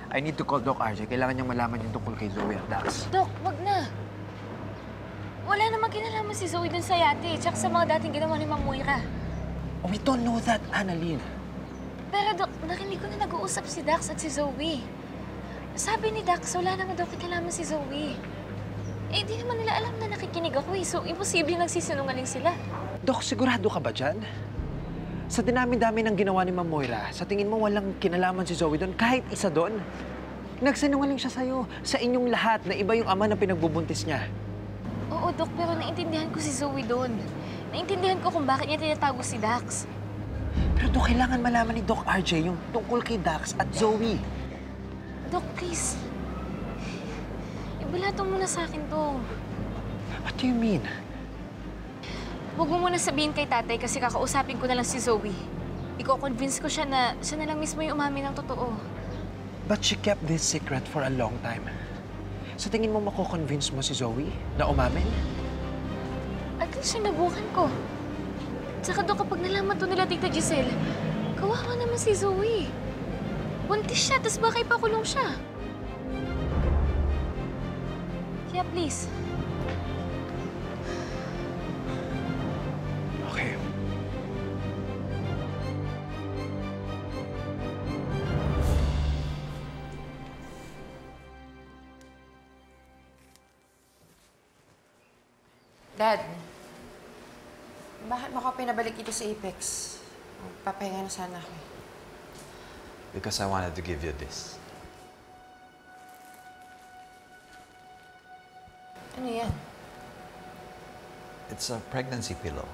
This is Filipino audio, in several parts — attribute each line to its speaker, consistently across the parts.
Speaker 1: I need to call Doc RJ. Kailangan niyang malaman yung tungkol kay Zoe at Dax.
Speaker 2: Dok, wag na. Wala namang kinalaman si Zoe dun sa yate, tsaka sa mga dating ginawa ni Ma'am Moira.
Speaker 1: We don't know that, Annalyn.
Speaker 2: Pero Dok, narinig ko na nag-uusap si Dax at si Zoe. Sabi ni Dax, wala naman daw kinalaman si Zoe. Eh, di naman nila alam na nakikinig ako eh, so imposible nagsisinungaling sila.
Speaker 1: Doc, sigurado ka ba dyan? Sa dinami-dami ng ginawa ni Ma'am Moira, sa tingin mo walang kinalaman si Zoe doon? Kahit isa doon? Nagsinungaling siya sa'yo, sa inyong lahat, na iba yung ama na pinagbubuntis niya.
Speaker 2: Oo, Dok, pero naintindihan ko si Zoe doon. Naintindihan ko kung bakit niya tinatago si Dax.
Speaker 1: Pero Doc, kailangan malaman ni Doc RJ yung tungkol kay Dax at Zoe.
Speaker 2: Dok, please. Ibalatong mo na sa akin to.
Speaker 1: What do you mean?
Speaker 2: Huwag mo muna sabihin kay tatay kasi kakausapin ko na lang si Zoe. Iko-convince ko siya na lang mismo yung umamin ng totoo.
Speaker 1: But she kept this secret for a long time. Sa tingin mo mako-convince mo si Zoe na umamin?
Speaker 2: At least sinubukan ko. Tsaka Dok, kapag nalaman to nila Tita Giselle, kawawa naman si Zoe. Buntis siya, tas baka ipakulong siya. Kaya please.
Speaker 1: Okay.
Speaker 3: Dad, bakit mo ako pinabalik dito sa Apex? Papahinga na sana ako.
Speaker 4: Because I wanted to give you this.
Speaker 3: Ano yan?
Speaker 4: It's a pregnancy pillow.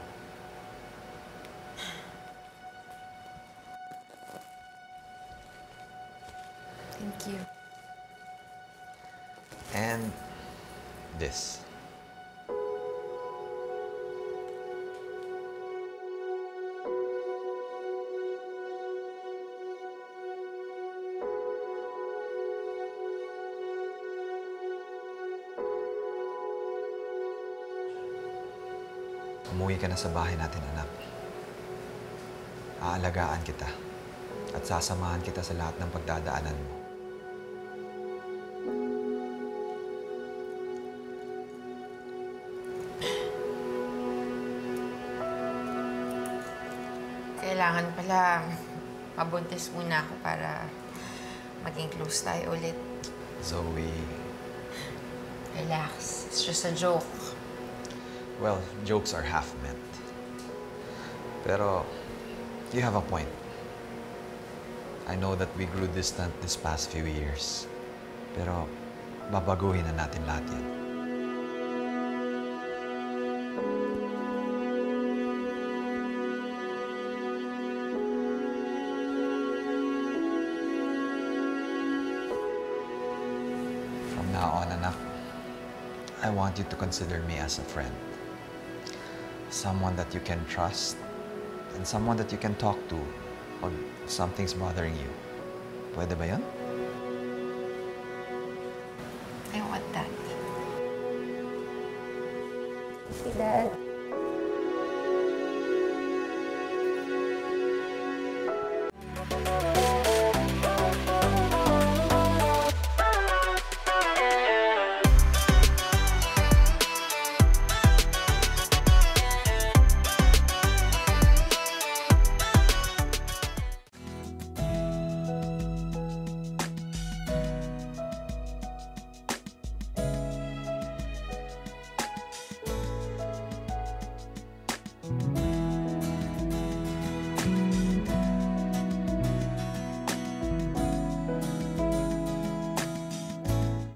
Speaker 3: Thank you.
Speaker 4: And this. Umuwi ka na sa bahay natin, anak. Aalagaan kita at sasamahan kita sa lahat ng pagdadaanan mo.
Speaker 3: Kailangan pala mabuntis muna ako para maging close tayo ulit.
Speaker 4: Zoe,
Speaker 3: Relax. It's just a joke.
Speaker 4: well, jokes are half meant. Pero, you have a point. I know that we grew distant this past few years. Pero, babaguhin na natin lahat yan. From now on, anak, I want you to consider me as a friend. Someone that you can trust and someone that you can talk to pag something's bothering you. Pwede ba yun?